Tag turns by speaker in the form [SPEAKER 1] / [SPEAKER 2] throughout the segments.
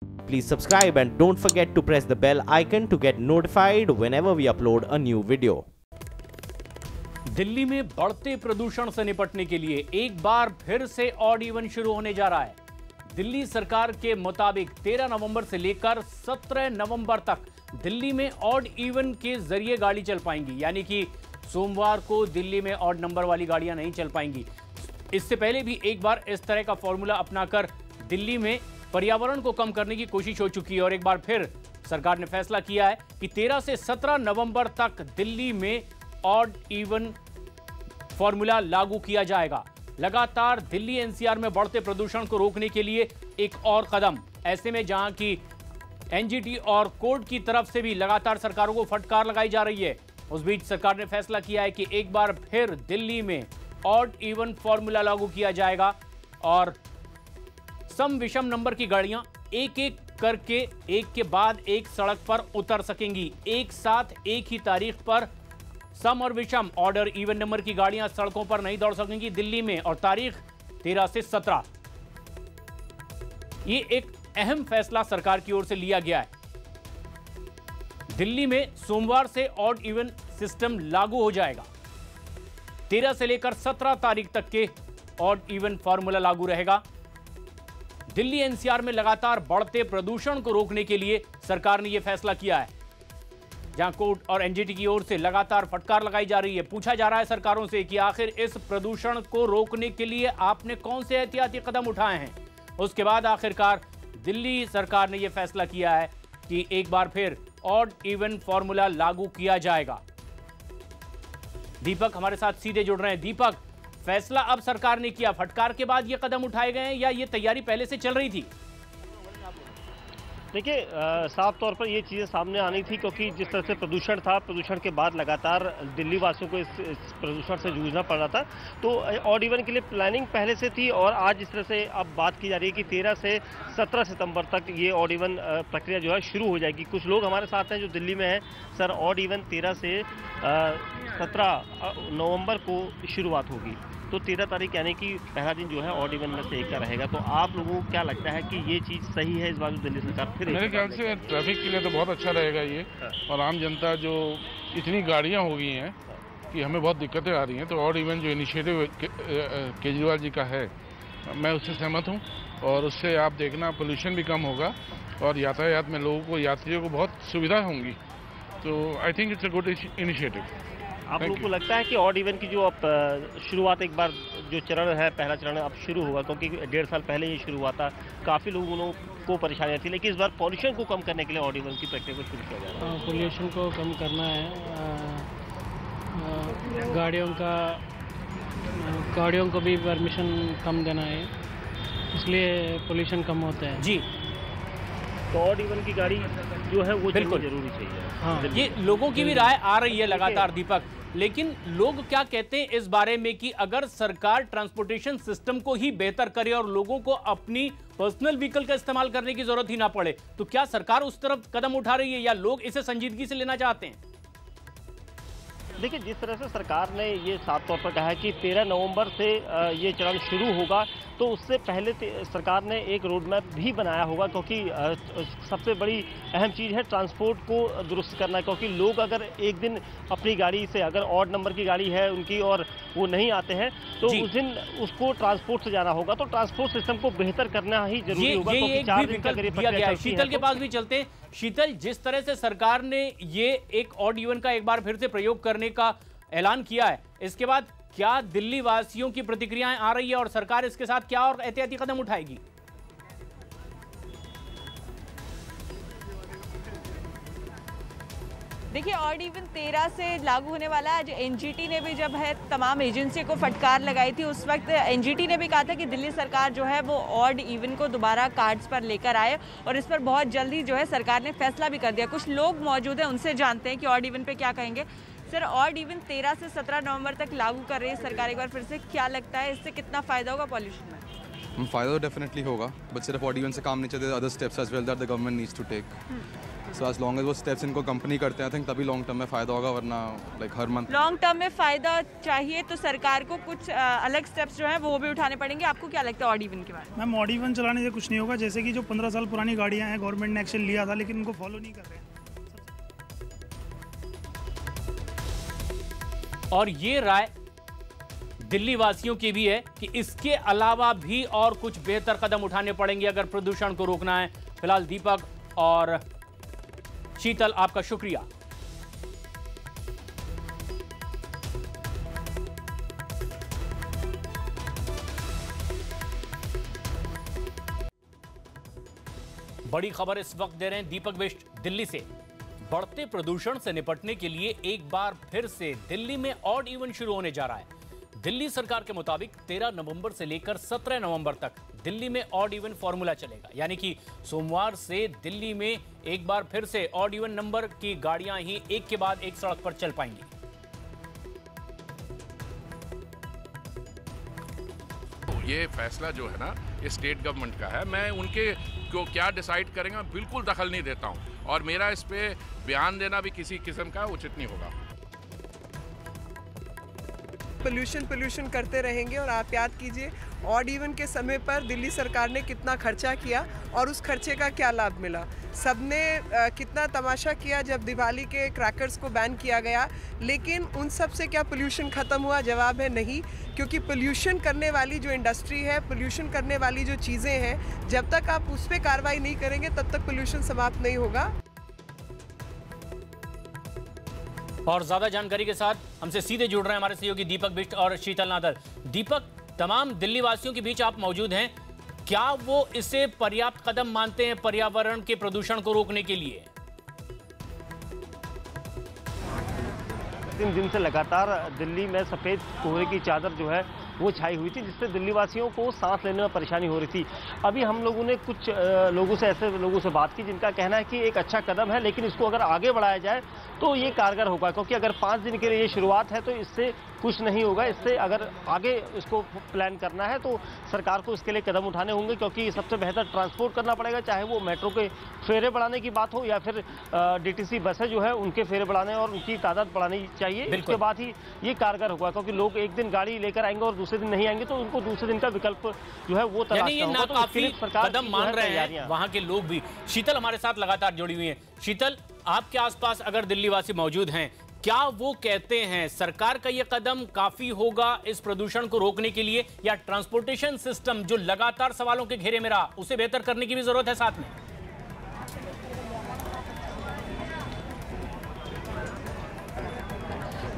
[SPEAKER 1] Please subscribe and don't forget to press the bell icon to get notified whenever we upload a new video.
[SPEAKER 2] Delhi में बढ़ते प्रदूषण से निपटने के लिए एक बार फिर से ऑड इवन शुरू होने जा रहा है। दिल्ली सरकार के मुताबिक 13 नवंबर से लेकर 17 नवंबर तक दिल्ली में ऑड इवन के जरिए गाड़ी चल पाएंगी, यानी कि सोमवार को दिल्ली में ऑड नंबर वाली गाड़ियां नहीं चल पाएंगी। इससे पहले भी एक बार इस तरह का फॉर्मूला अपनाकर दिल्ली में पर्यावरण को कम करने की कोशिश हो चुकी है और एक बार फिर सरकार ने फैसला किया है कि 13 से 17 नवंबर तक दिल्ली में ऑड इवन फॉर्मूला लागू किया जाएगा। लगातार दिल्ली एनसीआर में बढ़ते प्रदूषण को रोकने के लिए एक और कदम। ऐसे में जहां की एनजीटी और कोर्ट की तरफ से भी लगातार सरकारों को फटकार लगाई जा रही है, उस बीच सरकार ने फैसला किया है कि एक बार फिर दिल्ली में ऑड इवन फॉर्मूला लागू किया जाएगा और सम विषम नंबर की गाड़ियां एक एक करके एक के बाद एक सड़क पर उतर सकेंगी। एक साथ एक ही तारीख पर सम और विषम ऑर्डर इवन नंबर की गाड़ियां सड़कों पर नहीं दौड़ सकेंगी दिल्ली में, और तारीख 13 से 17। ये एक अहम फैसला सरकार की ओर से लिया गया है। दिल्ली में सोमवार से ऑड इवन सिस्टम लागू हो जाएगा। 13 से लेकर 17 तारीख तक के ऑड इवन फॉर्मूला लागू रहेगा। दिल्ली एनसीआर में लगातार बढ़ते प्रदूषण को रोकने के लिए सरकार ने यह फैसला किया है, जहां कोर्ट और एनजीटी की ओर से लगातार फटकार लगाई जा रही है। पूछा जा रहा है सरकारों से कि आखिर इस प्रदूषण को रोकने के लिए आपने कौन से एहतियाती कदम उठाए हैं। उसके बाद आखिरकार दिल्ली सरकार ने यह फैसला किया है कि एक बार फिर ऑड इवन फॉर्मूला लागू किया जाएगा। दीपक हमारे साथ सीधे जुड़ रहे हैं। दीपक, फैसला अब सरकार ने किया, फटकार के बाद ये कदम उठाए गए हैं या ये तैयारी पहले से चल रही थी?
[SPEAKER 3] देखिए, साफ तौर पर ये चीज़ें सामने आनी थी क्योंकि जिस तरह से प्रदूषण था, प्रदूषण के बाद लगातार दिल्ली वासियों को इस प्रदूषण से जूझना पड़ रहा था। तो ऑड इवन के लिए प्लानिंग पहले से थी और आज जिस तरह से अब बात की जा रही है कि 13 से 17 सितंबर तक ये ऑड इवन प्रक्रिया जो है शुरू हो जाएगी। कुछ लोग हमारे साथ हैं जो दिल्ली में हैं। सर, ऑड इवन 13 से 17 नवंबर को शुरुआत होगी, तो 13 तारीख यानी कि पहला दिन जो है ऑड इवन में से एक का रहेगा। तो आप लोगों को क्या लगता है कि ये चीज़ सही है इस बार जो दिल्ली सरकार फिर?
[SPEAKER 4] मेरे ख्याल से ट्रैफिक के लिए तो बहुत अच्छा रहेगा ये, और आम जनता जो इतनी गाड़ियां हो गई हैं कि हमें बहुत दिक्कतें आ रही हैं, तो ऑड इवन जो इनिशिएटिव केजरीवाल जी का है, मैं उससे सहमत हूँ। और उससे आप देखना पोल्यूशन भी कम होगा और यातायात में लोगों को, यात्रियों को बहुत सुविधा होंगी। तो I think it's a good initiative.
[SPEAKER 3] आप लोगों को लगता है कि ऑड इवन की जो अब शुरुआत, एक बार जो चरण है, पहला चरण अब शुरू होगा, क्योंकि 1.5 साल पहले ये शुरू हुआ था, काफ़ी लोगों को परेशानियाँ थी, लेकिन इस बार पॉल्यूशन को कम करने के लिए ऑड इवन की प्रक्रिया को शुरू किया जा रहा है।
[SPEAKER 5] पॉल्यूशन को कम करना है, गाड़ियों को भी परमिशन कम देना है, इसलिए पॉल्यूशन कम होता है
[SPEAKER 2] जी।
[SPEAKER 3] तो ऑड इवन की गाड़ी जो है वो बिल्कुल जरूरी चाहिए।
[SPEAKER 2] हाँ, ये लोगों की भी राय आ रही है लगातार दीपक, लेकिन लोग क्या कहते हैं इस बारे में कि अगर सरकार ट्रांसपोर्टेशन सिस्टम को ही बेहतर करे और लोगों को अपनी पर्सनल व्हीकल का इस्तेमाल करने की जरूरत ही ना पड़े, तो क्या सरकार उस तरफ कदम उठा रही है या लोग इसे संजीदगी से लेना चाहते हैं?
[SPEAKER 3] देखिए, जिस तरह से सरकार ने ये साफ तौर पर कहा है कि 13 नवंबर से ये चरण शुरू होगा, तो उससे पहले सरकार ने एक रोड मैप भी बनाया होगा, क्योंकि सबसे बड़ी अहम चीज़ है ट्रांसपोर्ट को दुरुस्त करना। क्योंकि लोग अगर एक दिन अपनी गाड़ी से, अगर ऑड नंबर की गाड़ी है उनकी और वो नहीं आते हैं, तो उस दिन उसको ट्रांसपोर्ट से जाना होगा। तो ट्रांसपोर्ट सिस्टम को बेहतर करना ही जरूरी होगा।
[SPEAKER 2] ये एक भी विकल्प दिया गया है। शीतल के पास भी चलते हैं। शीतल, जिस तरह से सरकार ने ये एक ऑड इवन का एक बार फिर से प्रयोग करने का ऐलान किया है, इसके बाद क्या दिल्ली वासियों की प्रतिक्रियाएं आ रही है और सरकार इसके साथ क्या और एहतियाती कदम उठाएगी?
[SPEAKER 6] देखिए, ऑड इवन 13 से लागू होने वाला है। आज एनजीटी ने भी जब है तमाम एजेंसी को फटकार लगाई थी, उस वक्त एनजीटी ने भी कहा था कि दिल्ली सरकार जो है वो ऑड इवन को दोबारा कार्ड्स पर लेकर आए, और इस पर बहुत जल्दी जो है सरकार ने फैसला भी कर दिया। कुछ लोग मौजूद हैं, उनसे जानते हैं कि ऑड इवन पे क्या कहेंगे। सर, ऑड इवन 13 से 17 नवंबर तक लागू कर रही है सरकार, एक बार फिर से क्या लगता है इससे कितना फ़ायदा होगा पॉल्यूशन में?
[SPEAKER 7] फ़ायदा तो डेफिनेटली होगा, बट सिर्फ ऑड इवन से काम नहीं चलते, other steps as well that the government needs to take. So as long as वो स्टेप्स इनको कंपनी करते हैं आई थिंक तभी लॉन्ग टर्म में फ़ायदा होगा, वरना लाइक हर मंथ
[SPEAKER 6] लॉन्ग टर्म में फ़ायदा चाहिए तो सरकार को कुछ अलग स्टेप्स जो हैं वो भी उठाने पड़ेंगे। आपको क्या लगता है ऑड इवन के बारे में?
[SPEAKER 8] मैम ऑड इवन चलाने से कुछ नहीं होगा, जैसे कि जो 15 साल पुरानी गाड़ियाँ हैं गवर्नमेंट ने एक्शन लिया था लेकिन उनको फॉलो नहीं कर रहे हैं।
[SPEAKER 2] और ये राय दिल्ली वासियों की भी है कि इसके अलावा भी और कुछ बेहतर कदम उठाने पड़ेंगे अगर प्रदूषण को रोकना है। फिलहाल दीपक और शीतल, आपका शुक्रिया। बड़ी खबर इस वक्त दे रहे हैं दीपक बिष्ट दिल्ली से। बढ़ते प्रदूषण से निपटने के लिए एक बार फिर से दिल्ली में ऑड इवन शुरू होने जा रहा है। दिल्ली सरकार के मुताबिक 13 नवंबर से लेकर 17 नवंबर तक दिल्ली में ऑड इवन फॉर्मूला चलेगा, यानी कि सोमवार से दिल्ली में एक बार फिर से ऑड इवन नंबर की गाड़ियां ही एक के बाद एक सड़क पर चल पाएंगी।
[SPEAKER 4] ये फैसला जो है ना, ये स्टेट गवर्नमेंट का है। मैं उनके को क्या डिसाइड करेंगे बिल्कुल दखल नहीं देता हूं, और मेरा इस पे बयान देना भी किसी किस्म का उचित नहीं होगा।
[SPEAKER 9] पोल्यूशन करते रहेंगे। और आप याद कीजिए ऑड इवन के समय पर दिल्ली सरकार ने कितना खर्चा किया और उस खर्चे का क्या लाभ मिला। सबने कितना तमाशा किया जब दिवाली के क्रैकर्स को बैन किया गया, लेकिन उन सब से क्या पोल्यूशन ख़त्म हुआ? जवाब है नहीं, क्योंकि पोल्यूशन करने वाली जो इंडस्ट्री है, पोल्यूशन करने वाली जो चीज़ें हैं, जब तक आप उस पर कार्रवाई नहीं करेंगे तब तक पोल्यूशन समाप्त नहीं होगा।
[SPEAKER 2] और ज्यादा जानकारी के साथ हमसे सीधे जुड़ रहे हैं हमारे सहयोगी दीपक बिष्ट और शीतल नादर। दीपक, तमाम दिल्ली वासियों के बीच आप मौजूद हैं, क्या वो इसे पर्याप्त कदम मानते हैं पर्यावरण के प्रदूषण को रोकने के लिए?
[SPEAKER 3] 3 दिन से लगातार दिल्ली में सफ़ेद कोहरे की चादर जो है वो छाई हुई थी, जिससे दिल्ली वासियों को सांस लेने में परेशानी हो रही थी। अभी हम लोगों ने कुछ ऐसे लोगों से बात की जिनका कहना है कि एक अच्छा कदम है, लेकिन इसको अगर आगे बढ़ाया जाए तो ये कारगर होगा, क्योंकि अगर 5 दिन के लिए ये शुरुआत है तो इससे कुछ नहीं होगा। इससे अगर आगे इसको प्लान करना है तो सरकार को इसके लिए कदम उठाने होंगे, क्योंकि सबसे बेहतर ट्रांसपोर्ट करना पड़ेगा, चाहे वो मेट्रो के फेरे बढ़ाने की बात हो या फिर डीटीसी बसें जो है उनके फेरे बढ़ाने और उनकी तादाद बढ़ानी चाहिए। इसके बाद ही ये कारगर होगा, क्योंकि लोग एक दिन गाड़ी लेकर आएंगे और दूसरे दिन नहीं आएंगे तो उनको दूसरे दिन का विकल्प जो है वो तलाशना होगा। तो
[SPEAKER 2] काफी कदम मान रहे हैं वहां के लोग भी। शीतल हमारे साथ लगातार जुड़ी हुई है। शीतल, आपके आसपास अगर दिल्ली वासी मौजूद हैं, क्या वो कहते हैं सरकार का ये कदम काफी होगा इस प्रदूषण को रोकने के लिए, या ट्रांसपोर्टेशन सिस्टम जो लगातार सवालों के घेरे में रहा उसे बेहतर करने की भी जरूरत है साथ में?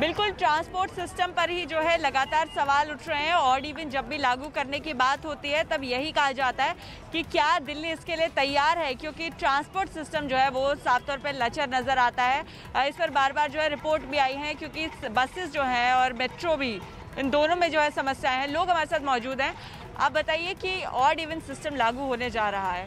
[SPEAKER 6] बिल्कुल, ट्रांसपोर्ट सिस्टम पर ही जो है लगातार सवाल उठ रहे हैं। ऑड इवन जब भी लागू करने की बात होती है तब यही कहा जाता है कि क्या दिल्ली इसके लिए तैयार है, क्योंकि ट्रांसपोर्ट सिस्टम जो है वो साफ तौर पर लचर नज़र आता है। इस पर बार बार जो है रिपोर्ट भी आई है, क्योंकि बसेस जो हैं और मेट्रो भी, इन दोनों में जो है समस्याएं हैं। लोग हमारे साथ मौजूद हैं। आप बताइए कि ऑड इवन सिस्टम लागू होने जा रहा है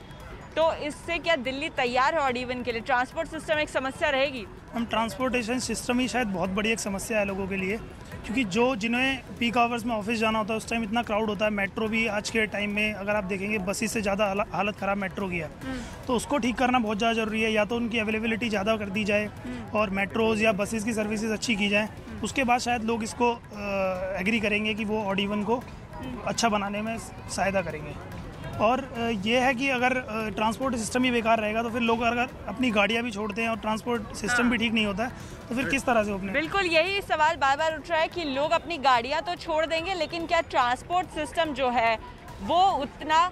[SPEAKER 6] तो इससे क्या दिल्ली तैयार है ऑड इवन के लिए? ट्रांसपोर्ट सिस्टम एक समस्या रहेगी?
[SPEAKER 8] हम ट्रांसपोर्टेशन सिस्टम ही शायद बहुत बड़ी एक समस्या है लोगों के लिए, क्योंकि जिन्हें पीक आवर्स में ऑफिस जाना होता है उस टाइम इतना क्राउड होता है। मेट्रो भी आज के टाइम में अगर आप देखेंगे बसेस से ज़्यादा हालत ख़राब मेट्रो की है, तो उसको ठीक करना बहुत ज़्यादा ज़रूरी है। या तो उनकी अवेलेबिलिटी ज़्यादा कर दी जाए और मेट्रोज़ या बसेस की सर्विसेज अच्छी की जाए, उसके बाद शायद लोग इसको एग्री करेंगे कि वो ऑड इवन को अच्छा बनाने में सहायता करेंगे। और ये है कि अगर ट्रांसपोर्ट सिस्टम ही बेकार रहेगा तो फिर लोग अगर अपनी गाड़ियाँ भी छोड़ते हैं और ट्रांसपोर्ट सिस्टम भी ठीक नहीं होता है तो फिर किस तरह से अपने?
[SPEAKER 6] बिल्कुल, यही सवाल बार बार उठ रहा है कि लोग अपनी गाड़ियाँ तो छोड़ देंगे, लेकिन क्या ट्रांसपोर्ट सिस्टम जो है वो उतना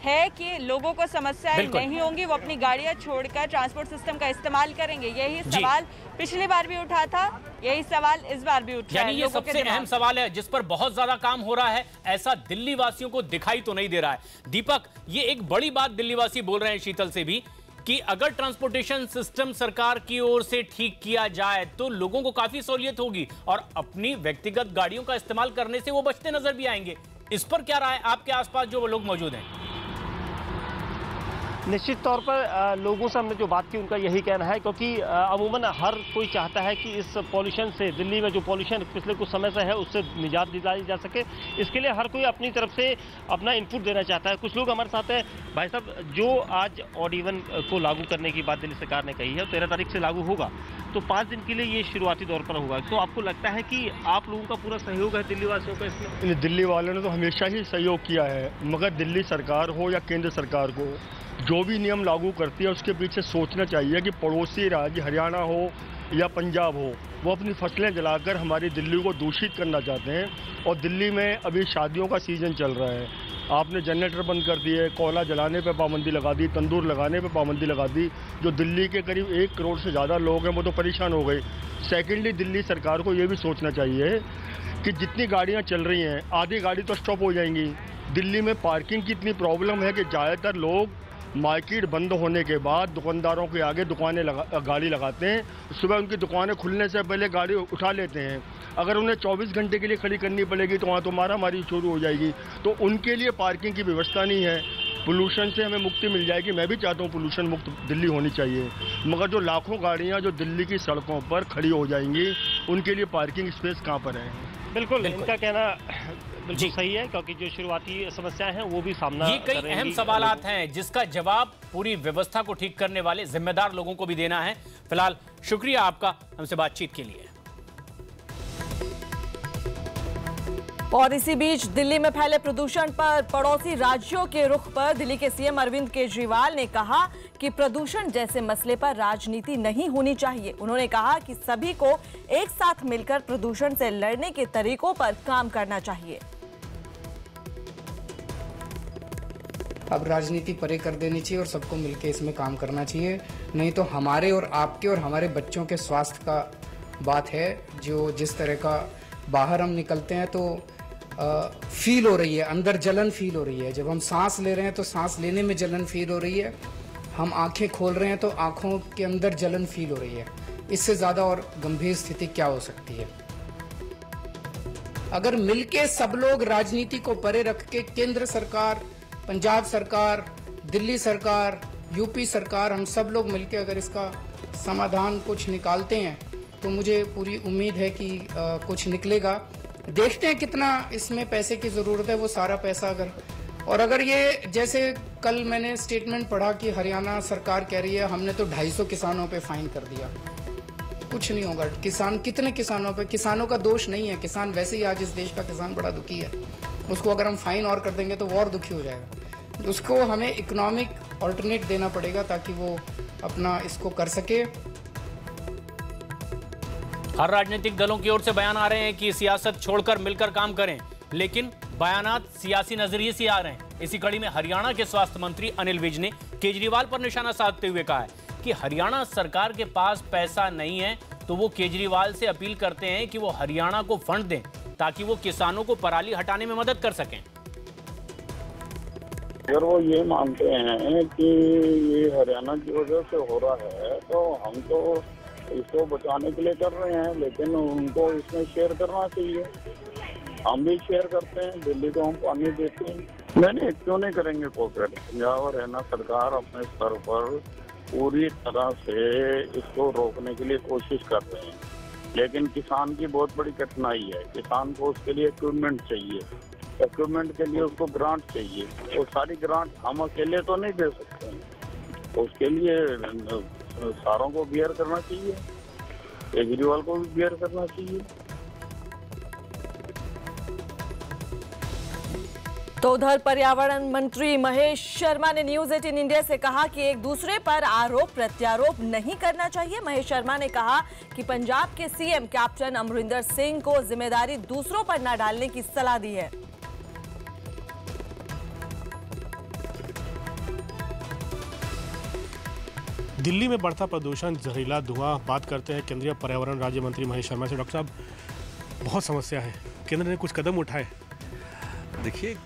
[SPEAKER 6] है कि लोगों को समस्याएं नहीं होंगी, वो अपनी गाड़ियां छोड़कर ट्रांसपोर्ट सिस्टम का इस्तेमाल करेंगे? यही सवाल पिछली बार भी उठा था, यही सवाल इस बार भी उठ रहा है।
[SPEAKER 2] यानी ये सबसे अहम सवाल है जिस पर बहुत ज्यादा काम हो रहा है, ऐसा दिल्ली वासियों को दिखाई तो नहीं दे रहा है। दीपक, ये एक बड़ी बात दिल्ली वासी बोल रहे हैं शीतल से भी, कि अगर ट्रांसपोर्टेशन सिस्टम सरकार की ओर से ठीक किया जाए तो लोगों को काफी सहूलियत होगी और अपनी व्यक्तिगत गाड़ियों का इस्तेमाल करने से वो बचते नजर भी आएंगे। इस पर क्या राय आपके आसपास जो लोग मौजूद हैं?
[SPEAKER 3] निश्चित तौर पर लोगों से हमने जो बात की उनका यही कहना है, क्योंकि अमूमन हर कोई चाहता है कि इस पॉल्यूशन से, दिल्ली में जो पॉल्यूशन पिछले कुछ समय से है उससे निजात दिलाई जा सके। इसके लिए हर कोई अपनी तरफ से अपना इनपुट देना चाहता है। कुछ लोग हमारे साथ हैं। भाई साहब, जो आज ऑड इवन को लागू करने की बात दिल्ली सरकार ने कही है, 13 तारीख से लागू होगा, तो 5 दिन के लिए ये शुरुआती दौर पर होगा, तो आपको लगता है कि आप लोगों का पूरा सहयोग है दिल्ली वासियों का इसमें?
[SPEAKER 10] दिल्ली वालों ने तो हमेशा ही सहयोग किया है, मगर दिल्ली सरकार हो या केंद्र सरकार को जो भी नियम लागू करती है उसके पीछे सोचना चाहिए कि पड़ोसी राज्य हरियाणा हो या पंजाब हो, वो अपनी फसलें जलाकर हमारी दिल्ली को दूषित करना चाहते हैं। और दिल्ली में अभी शादियों का सीज़न चल रहा है, आपने जनरेटर बंद कर दिए, कोयला जलाने पे पाबंदी लगा दी, तंदूर लगाने पे पाबंदी लगा दी। जो दिल्ली के करीब 1 करोड़ से ज़्यादा लोग हैं वो तो परेशान हो गए। सेकेंडली, दिल्ली सरकार को ये भी सोचना चाहिए कि जितनी गाड़ियाँ चल रही हैं, आधी गाड़ी तो स्टॉप हो जाएंगी। दिल्ली में पार्किंग की इतनी प्रॉब्लम है कि ज़्यादातर लोग मार्केट बंद होने के बाद दुकानदारों के आगे गाड़ी लगाते हैं। सुबह उनकी दुकानें खुलने से पहले गाड़ी उठा लेते हैं। अगर उन्हें 24 घंटे के लिए खड़ी करनी पड़ेगी तो वहाँ तो मारामारी शुरू हो जाएगी। तो उनके लिए पार्किंग की व्यवस्था नहीं है। पोल्यूशन से हमें मुक्ति मिल जाएगी। मैं भी चाहता हूँ पोल्यूशन मुक्त दिल्ली होनी चाहिए, मगर जो लाखों गाड़ियाँ जो दिल्ली की सड़कों पर खड़ी हो जाएंगी, उनके लिए पार्किंग स्पेस कहाँ पर है?
[SPEAKER 3] बिल्कुल, इनका कहना बिल्कुल सही है, क्योंकि जो शुरुआती समस्याएं हैं वो भी सामना
[SPEAKER 2] ये कई अहम सवालात हैं जिसका जवाब पूरी व्यवस्था को ठीक करने वाले जिम्मेदार लोगों को भी देना है। फिलहाल शुक्रिया आपका हमसे बातचीत के लिए।
[SPEAKER 6] और इसी बीच दिल्ली में फैले प्रदूषण पर पड़ोसी राज्यों के रुख पर दिल्ली के सीएम अरविंद केजरीवाल ने कहा कि प्रदूषण जैसे मसले पर राजनीति नहीं होनी चाहिए। उन्होंने कहा कि सभी को एक साथ मिलकर प्रदूषण से लड़ने के तरीकों पर काम करना चाहिए।
[SPEAKER 11] अब राजनीति परे कर देनी चाहिए और सबको मिलकर इसमें काम करना चाहिए, नहीं तो हमारे और आपके और हमारे बच्चों के स्वास्थ्य का बात है। जो जिस तरह का बाहर हम निकलते हैं तो फील हो रही है, अंदर जलन फील हो रही है। जब हम सांस ले रहे हैं तो सांस लेने में जलन फील हो रही है। हम आंखें खोल रहे हैं तो आंखों के अंदर जलन फील हो रही है। इससे ज़्यादा और गंभीर स्थिति क्या हो सकती है? अगर मिलके सब लोग राजनीति को परे रख के केंद्र सरकार, पंजाब सरकार, दिल्ली सरकार, यूपी सरकार, हम सब लोग मिलके अगर इसका समाधान कुछ निकालते हैं तो मुझे पूरी उम्मीद है कि कुछ निकलेगा। देखते हैं कितना इसमें पैसे की ज़रूरत है, वो सारा पैसा अगर ये जैसे कल मैंने स्टेटमेंट पढ़ा कि हरियाणा सरकार कह रही है हमने तो 250 किसानों पे फाइन कर दिया। कुछ नहीं होगा। किसान, कितने किसानों पे? किसानों का दोष नहीं है, किसान वैसे ही आज इस देश का किसान बड़ा दुखी है। उसको अगर हम फाइन और कर देंगे तो वो और दुखी हो जाएगा। उसको हमें इकोनॉमिक ऑल्टरनेट देना पड़ेगा ताकि वो अपना इसको कर सके।
[SPEAKER 2] हर राजनीतिक दलों की ओर से बयान आ रहे हैं कि सियासत छोड़कर मिलकर काम करें, लेकिन बयानात सियासी नजरिए से आ रहे हैं। इसी कड़ी में हरियाणा के स्वास्थ्य मंत्री अनिल विज ने केजरीवाल पर निशाना साधते हुए कहा है कि हरियाणा सरकार के पास पैसा नहीं है, तो वो केजरीवाल से अपील करते हैं कि वो हरियाणा को फंड दें ताकि वो किसानों को पराली हटाने में मदद कर सकें।
[SPEAKER 12] अगर वो ये मानते हैं कि ये हरियाणा की वजह से हो रहा है तो हम तो इसको बचाने के लिए कर रहे हैं, लेकिन उनको इसमें शेयर करना चाहिए। हम भी शेयर करते हैं, दिल्ली को हम पानी देते हैं। नहीं, क्यों नहीं करेंगे कोऑपरेट? पंजाब और हरियाणा सरकार अपने स्तर पर पूरी तरह से इसको रोकने के लिए कोशिश कर रहे हैं, लेकिन किसान की बहुत बड़ी कठिनाई है। किसान को उसके लिए इक्विपमेंट चाहिए, इक्विपमेंट के लिए उसको ग्रांट चाहिए। वो सारी ग्रांट हम अकेले तो नहीं दे सकते हैं, उसके लिए सारों को बियर करना चाहिए, केजरीवाल को भी बियर करना चाहिए।
[SPEAKER 6] तो उधर पर्यावरण मंत्री महेश शर्मा ने न्यूज 18 इंडिया से कहा कि एक दूसरे पर आरोप प्रत्यारोप नहीं करना चाहिए। महेश शर्मा ने कहा कि पंजाब के सीएम कैप्टन अमरिंदर सिंह को जिम्मेदारी दूसरों पर न डालने की सलाह दी है।
[SPEAKER 13] दिल्ली में बढ़ता प्रदूषण, जहरीला धुआं, बात करते हैं केंद्रीय पर्यावरण राज्य मंत्री महेश शर्मा से। डॉक्टर साहब, बहुत समस्या है, केंद्र ने कुछ कदम उठाए?
[SPEAKER 14] देखिए,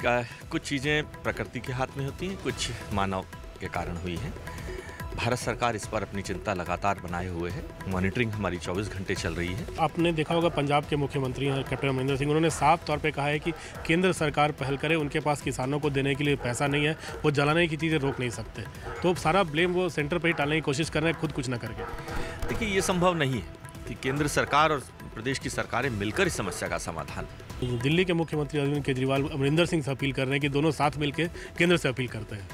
[SPEAKER 14] कुछ चीज़ें प्रकृति के हाथ में होती हैं, कुछ मानव के कारण हुई हैं। भारत सरकार इस पर अपनी चिंता लगातार बनाए हुए है। मॉनिटरिंग हमारी 24 घंटे चल रही है।
[SPEAKER 13] आपने देखा होगा पंजाब के मुख्यमंत्री हैं कैप्टन अमरिंदर सिंह, उन्होंने साफ तौर पे कहा है कि केंद्र सरकार पहल करे, उनके पास किसानों को देने के लिए पैसा नहीं है, वो जलाने की चीज़ें रोक नहीं सकते। तो सारा ब्लेम वो सेंटर पर ही टालने की कोशिश कर रहे हैं, खुद कुछ ना करके।
[SPEAKER 14] देखिए, ये संभव नहीं है कि केंद्र सरकार और प्रदेश की सरकारें मिलकर इस समस्या का समाधान।
[SPEAKER 13] दिल्ली के मुख्यमंत्री अरविंद केजरीवाल अमरिंदर सिंह से अपील कर रहे हैं कि दोनों साथ मिलकर केंद्र से अपील करते हैं।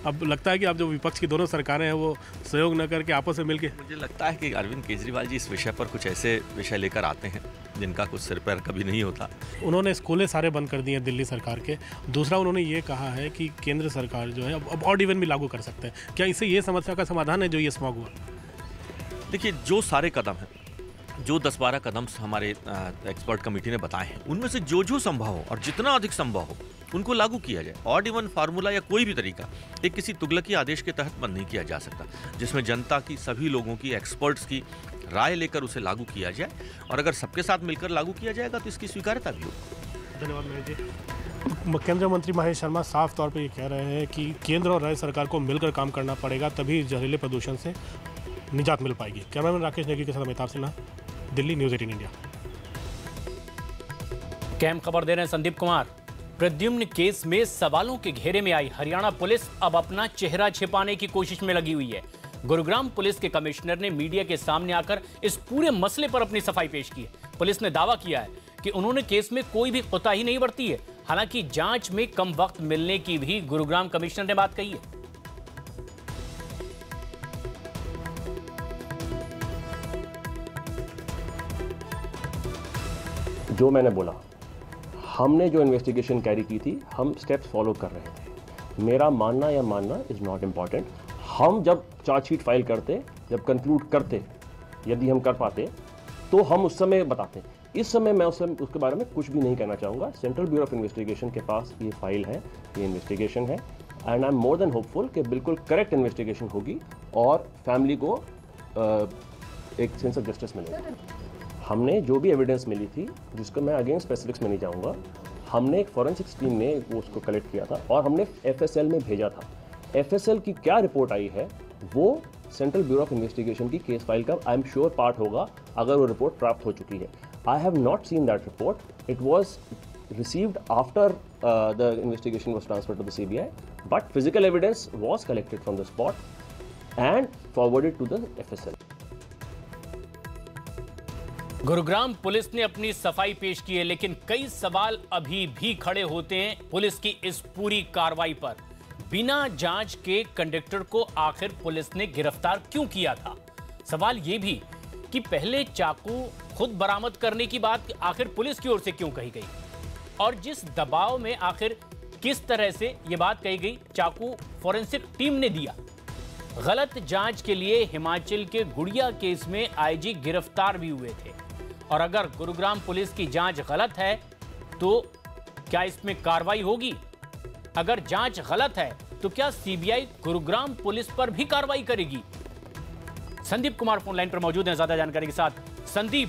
[SPEAKER 13] अब लगता है कि अब जो विपक्ष की दोनों सरकारें हैं वो सहयोग न करके आपस में मिलके,
[SPEAKER 14] मुझे लगता है कि अरविंद केजरीवाल जी इस विषय पर कुछ ऐसे विषय लेकर आते हैं जिनका कुछ सिर पैर कभी नहीं होता।
[SPEAKER 13] उन्होंने स्कूलें सारे बंद कर दिए हैं दिल्ली सरकार के। दूसरा, उन्होंने ये कहा है कि केंद्र सरकार जो है अब ऑड इवन भी लागू कर सकते हैं। क्या इससे ये समस्या का समाधान है जो ये स्मॉग हुआ?
[SPEAKER 14] देखिए, जो सारे कदम हैं, जो 10-12 कदम हमारे एक्सपर्ट कमेटी ने बताए हैं, उनमें से जो संभव हो और जितना अधिक संभव हो उनको लागू किया जाए। ऑड इवन फार्मूला या कोई भी तरीका एक किसी तुगलकी आदेश के तहत बंद नहीं किया जा सकता, जिसमें जनता की, सभी लोगों की, एक्सपर्ट्स की राय लेकर उसे लागू किया जाए। और अगर सबके साथ मिलकर लागू किया जाएगा तो इसकी स्वीकार्यता भी होगी।
[SPEAKER 13] धन्यवाद महेश जी। केंद्रीय मंत्री महेश शर्मा साफ तौर पर ये कह रहे हैं कि केंद्र और राज्य सरकार को मिलकर काम करना पड़ेगा, तभी जहरीले प्रदूषण से निजात मिल पाएगी। कैमरामैन राकेश नेगी के साथ अमिताभ सिन्हा, दिल्ली, न्यूज़ 18 इंडिया।
[SPEAKER 2] कैम खबर दे रहे हैं संदीप कुमार। प्रद्युम्न केस में सवालों के घेरे में आई हरियाणा पुलिस अब अपना चेहरा छिपाने की कोशिश में लगी हुई है। गुरुग्राम पुलिस के कमिश्नर ने मीडिया के सामने आकर इस पूरे मसले पर अपनी सफाई पेश की है। पुलिस ने दावा किया है कि उन्होंने केस में कोई भी कोताही नहीं बरती है। हालांकि जांच में कम वक्त मिलने की भी गुरुग्राम कमिश्नर ने बात कही है।
[SPEAKER 15] जो मैंने बोला, हमने जो इन्वेस्टिगेशन कैरी की थी, हम स्टेप्स फॉलो कर रहे थे। मेरा मानना या मानना इज़ नॉट इम्पॉर्टेंट। हम जब चार्जशीट फाइल करते, जब कंक्लूड करते, यदि हम कर पाते तो हम उस समय बताते। इस समय मैं उसके बारे में कुछ भी नहीं कहना चाहूँगा। सेंट्रल ब्यूरो ऑफ इन्वेस्टिगेशन के पास ये फाइल है, ये इन्वेस्टिगेशन है, and I am more than hopeful कि बिल्कुल करेक्ट इन्वेस्टिगेशन होगी और फैमिली को एक सेंस ऑफ जस्टिस मिलेगा। हमने जो भी एविडेंस मिली थी, जिसको मैं अगेन स्पेसिफिक्स में नहीं जाऊंगा, हमने एक फॉरेंसिक्स टीम ने वो उसको कलेक्ट किया था और हमने एफएसएल में भेजा था। एफएसएल की क्या रिपोर्ट आई है वो सेंट्रल ब्यूरो ऑफ इन्वेस्टिगेशन की केस फाइल का आई एम श्योर पार्ट होगा, अगर वो रिपोर्ट प्राप्त हो चुकी है। I have not seen that report. It was received after the investigation was transferred to the CBI, but physical evidence was collected from the spot and forwarded to the FSL.
[SPEAKER 2] Gurugram police ने अपनी सफाई पेश की है, लेकिन कई सवाल अभी भी खड़े होते हैं पुलिस की इस पूरी कार्रवाई पर। बिना जांच के कंडक्टर को आखिर पुलिस ने गिरफ्तार क्यों किया था? सवाल यह भी कि पहले चाकू खुद बरामद करने की बात आखिर पुलिस की ओर से क्यों कही गई, और जिस दबाव में आखिर किस तरह से यह बात कही गई, चाकू फॉरेंसिक टीम ने दिया। गलत जांच के लिए हिमाचल के गुड़िया केस में IG गिरफ्तार भी हुए थे। और अगर गुरुग्राम पुलिस की जांच गलत है तो क्या इसमें कार्रवाई होगी? अगर जांच गलत है तो क्या CBI गुरुग्राम पुलिस पर भी कार्रवाई करेगी? संदीप कुमार फोन लाइन पर मौजूद हैं ज्यादा जानकारी के साथ। संदीप,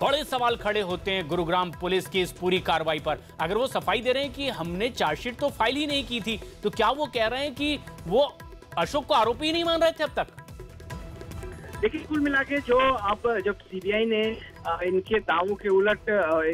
[SPEAKER 2] बड़े सवाल खड़े होते हैं गुरुग्राम पुलिस की इस पूरी कार्रवाई पर। अगर वो सफाई दे रहे हैं कि हमने चार्जशीट तो फाइल ही नहीं की थी, तो क्या वो कह रहे हैं कि वो अशोक को आरोपी नहीं मान रहे थे अब तक?
[SPEAKER 16] देखिए, कुल मिला के जब CBI ने इनके दावों के उलट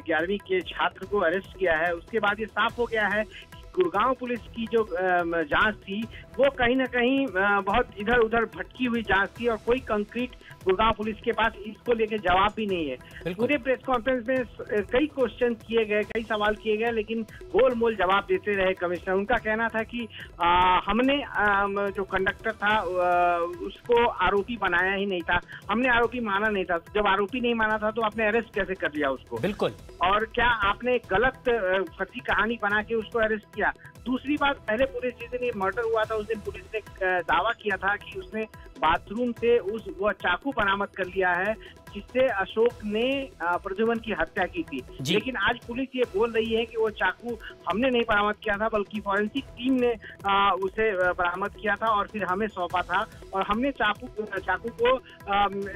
[SPEAKER 16] 11वीं के छात्र को अरेस्ट किया है, उसके बाद ये साफ हो गया है कि गुड़गांव पुलिस की जो जांच थी वो कहीं ना कहीं बहुत इधर उधर भटकी हुई जांच थी और कोई कंक्रीट गुड़गांव पुलिस के पास इसको लेके जवाब भी नहीं है। पूरे प्रेस कॉन्फ्रेंस में कई क्वेश्चन किए गए, कई सवाल किए गए, लेकिन गोल मोल जवाब देते रहे कमिश्नर। उनका कहना था कि हमने जो कंडक्टर था उसको आरोपी बनाया ही नहीं था, हमने आरोपी माना नहीं था। जब आरोपी नहीं माना था तो आपने अरेस्ट कैसे कर लिया उसको?
[SPEAKER 2] बिल्कुल।
[SPEAKER 16] और क्या आपने गलत फर्जी कहानी बना के उसको अरेस्ट किया? दूसरी बात, पहले पूरे जिस दिन ये मर्डर हुआ था उस दिन पुलिस ने दावा किया था कि उसने बाथरूम से वो चाकू बरामद कर लिया है जिससे अशोक ने प्रद्युमन की हत्या की थी। लेकिन आज पुलिस ये बोल रही है कि वो चाकू हमने नहीं बरामद किया था, बल्कि फॉरेंसिक टीम ने उसे बरामद किया था और फिर हमें सौंपा था, और हमने चाकू को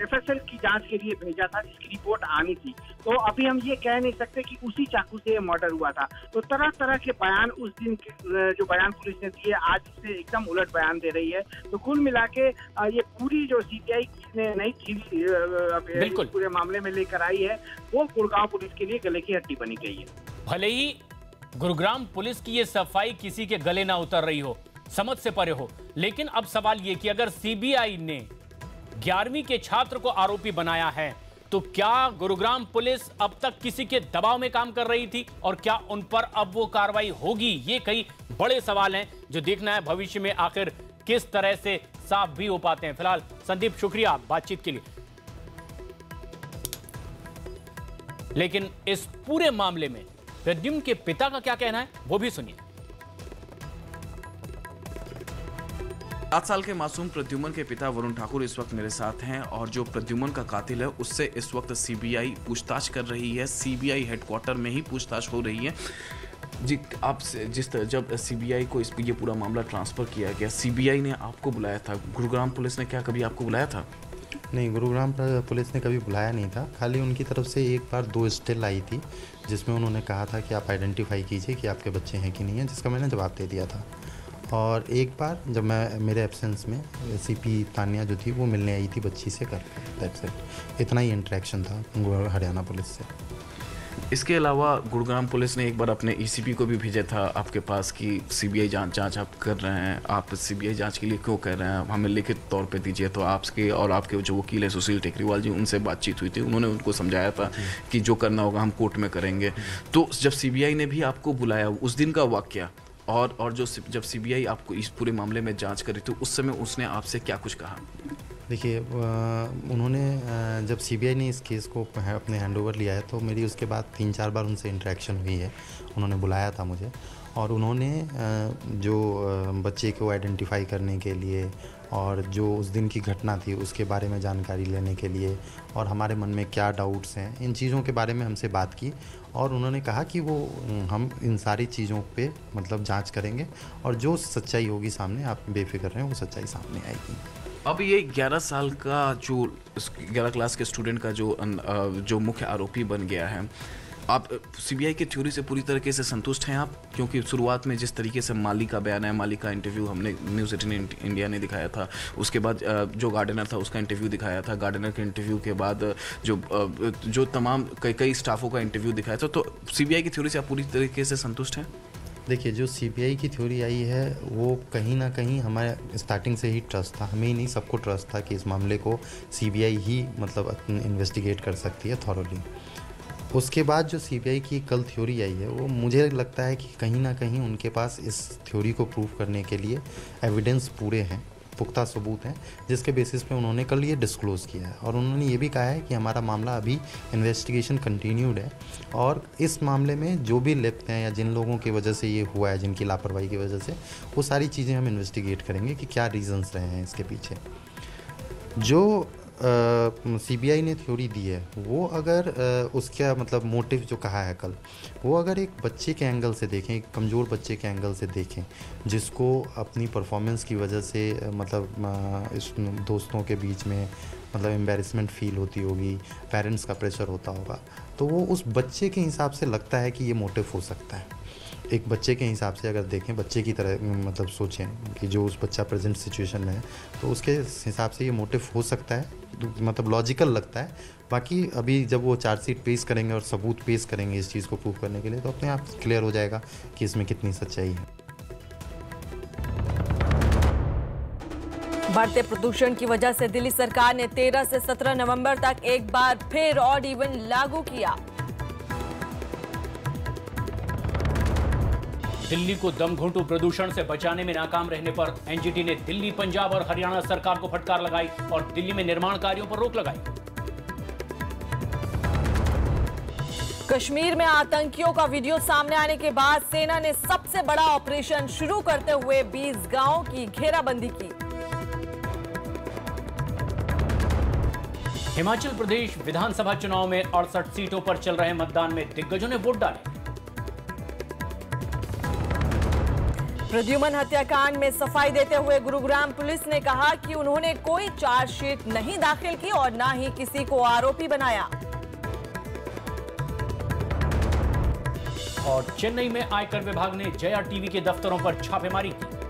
[SPEAKER 16] FSL की जांच के लिए भेजा था, जिसकी रिपोर्ट आनी थी। तो अभी हम ये कह नहीं सकते कि उसी चाकू से मर्डर हुआ था। तो तरह तरह के बयान उस दिन जो बयान पुलिस ने दिए, आज उससे एकदम उलट बयान दे रही है। तो कुल मिला के ये पूरी जो CBI ने नई थ्योरी पूरे मामले में लेकर आई है, वो गुड़गांव पुलिस के लिए गले की हड्डी बनी गई है।
[SPEAKER 2] भले ही गुरुग्राम पुलिस की ये सफाई किसी के गले ना उतर रही हो, समझ से परे हो, लेकिन अब सवाल ये कि अगर CBI ने 11वीं के छात्र को आरोपी बनाया है, तो क्या गुरुग्राम पुलिस अब तक किसी के दबाव में काम कर रही थी, और क्या उन पर अब वो कार्रवाई होगी? ये कई बड़े सवाल हैं जो देखना है भविष्य में आखिर किस तरह से साफ भी हो पाते हैं। फिलहाल संदीप, शुक्रिया बातचीत के लिए। लेकिन इस पूरे मामले में प्रद्युम्न के पिता का क्या कहना है, वो भी सुनिए।
[SPEAKER 17] 7 साल के मासूम प्रद्युमन के पिता वरुण ठाकुर इस वक्त मेरे साथ हैं, और जो प्रद्युमन का कातिल है उससे इस वक्त CBI पूछताछ कर रही है। CBI हेडक्वार्टर में ही पूछताछ हो रही है। जी, आप जब CBI को ये पूरा मामला ट्रांसफ़र किया गया, CBI ने आपको बुलाया था, गुरुग्राम पुलिस ने क्या कभी आपको बुलाया था?
[SPEAKER 18] नहीं, गुरुग्राम पुलिस ने कभी बुलाया नहीं था। खाली उनकी तरफ से एक बार 2 स्टिल आई थी, जिसमें उन्होंने कहा था कि आप आइडेंटिफाई कीजिए कि आपके बच्चे हैं कि नहीं हैं, जिसका मैंने जवाब दे दिया था। और एक बार जब मैं मेरे एब्सेंस में CP तानिया जो थी वो मिलने आई थी बच्ची से कर, दैट्स इट। इतना ही इंटरेक्शन था हरियाणा पुलिस से।
[SPEAKER 17] इसके अलावा गुरुग्राम पुलिस ने एक बार अपने ECP को भी भेजा था आपके पास कि CBI जांच आप कर रहे हैं, आप CBI जांच के लिए क्यों कर रहे हैं, हमें लिखित तौर पे दीजिए। तो आपके और आपके जो वकील है सुशील टेकरीवाल जी, उनसे बातचीत हुई थी, उन्होंने उनको समझाया था कि जो करना होगा हम कोर्ट में करेंगे। तो जब CBI ने भी आपको बुलाया, उस दिन का वाकया और जब CBI आपको इस पूरे मामले में जांच करी, तो उस समय उसने आपसे क्या कुछ कहा?
[SPEAKER 18] देखिए, उन्होंने जब CBI ने इस केस को अपने हैंडओवर लिया है, तो मेरी उसके बाद 3-4 बार उनसे इंटरेक्शन हुई है। उन्होंने बुलाया था मुझे, और उन्होंने जो बच्चे को आइडेंटिफाई करने के लिए और जो उस दिन की घटना थी उसके बारे में जानकारी लेने के लिए, और हमारे मन में क्या डाउट्स हैं, इन चीज़ों के बारे में हमसे बात की। और उन्होंने कहा कि वो हम इन सारी चीज़ों पे मतलब जांच करेंगे, और जो सच्चाई होगी सामने, आप बेफिक्र रहें, वो सच्चाई सामने आएगी।
[SPEAKER 17] अब ये 11 साल का जो 11 क्लास के स्टूडेंट का जो मुख्य आरोपी बन गया है, आप CBI की थ्योरी से पूरी तरीके से संतुष्ट हैं आप? क्योंकि शुरुआत में जिस तरीके से माली का बयान है, माली का इंटरव्यू हमने न्यूज़ 18 इंडिया ने दिखाया था, उसके बाद जो गार्डनर था उसका इंटरव्यू दिखाया था, गार्डनर के इंटरव्यू के बाद जो तमाम कई स्टाफों का इंटरव्यू दिखाया था, तो CBI की थ्योरी से आप पूरी तरीके से संतुष्ट हैं?
[SPEAKER 18] देखिए, जो CBI की थ्योरी आई है वो कहीं ना कहीं हमारे स्टार्टिंग से ही ट्रस्ट था, हमें ही नहीं सबको ट्रस्ट था कि इस मामले को CBI ही मतलब इन्वेस्टिगेट कर सकती है थॉरोली। उसके बाद जो CBI की कल थ्योरी आई है, वो मुझे लगता है कि कहीं ना कहीं उनके पास इस थ्योरी को प्रूव करने के लिए एविडेंस पूरे हैं, पुख्ता सबूत हैं, जिसके बेसिस पे उन्होंने कल ये डिस्क्लोज़ किया है। और उन्होंने ये भी कहा है कि हमारा मामला अभी इन्वेस्टिगेशन कंटिन्यूड है, और इस मामले में जो भी लिप्त हैं या जिन लोगों की वजह से ये हुआ है, जिनकी लापरवाही की वजह से, वो सारी चीज़ें हम इन्वेस्टिगेट करेंगे कि क्या रीज़न्स रहे हैं इसके पीछे। जो CBI ने थ्योरी दी है, वो अगर उसका मतलब मोटिव जो कहा है कल, वो अगर एक बच्चे के एंगल से देखें, एक कमज़ोर बच्चे के एंगल से देखें, जिसको अपनी परफॉर्मेंस की वजह से मतलब इस दोस्तों के बीच में मतलब एम्बैरेसमेंट फील होती होगी, पेरेंट्स का प्रेशर होता होगा, तो वो उस बच्चे के हिसाब से लगता है कि ये मोटिव हो सकता है। एक बच्चे के हिसाब से अगर देखें, बच्चे की तरह मतलब सोचें कि जो उस बच्चा प्रेजेंट सिचुएशन में है, तो उसके हिसाब से ये मोटिव हो सकता है, मतलब लॉजिकल लगता है। बाकी अभी जब वो चार्जशीट पेश करेंगे और सबूत पेश करेंगे इस चीज़ को प्रूव करने के लिए, तो अपने आप क्लियर हो जाएगा कि इसमें कितनी सच्चाई है।
[SPEAKER 6] बढ़ते प्रदूषण की वजह से दिल्ली सरकार ने 13 से 17 नवंबर तक एक बार फिर ऑड इवन लागू किया।
[SPEAKER 2] दिल्ली को दमघोंटू प्रदूषण से बचाने में नाकाम रहने पर एनजीटी ने दिल्ली, पंजाब और हरियाणा सरकार को फटकार लगाई और दिल्ली में निर्माण कार्यों पर रोक लगाई।
[SPEAKER 6] कश्मीर में आतंकियों का वीडियो सामने आने के बाद सेना ने सबसे बड़ा ऑपरेशन शुरू करते हुए 20 गांवों की घेराबंदी की।
[SPEAKER 2] हिमाचल प्रदेश विधानसभा चुनाव में 68 सीटों पर चल रहे मतदान में दिग्गजों ने वोट डाले।
[SPEAKER 19] प्रद्युमन हत्याकांड में सफाई देते हुए गुरुग्राम पुलिस ने कहा कि उन्होंने कोई चार्जशीट नहीं दाखिल की और न ही किसी को आरोपी बनाया।
[SPEAKER 2] और चेन्नई में आयकर विभाग ने जया टीवी के दफ्तरों पर छापेमारी की।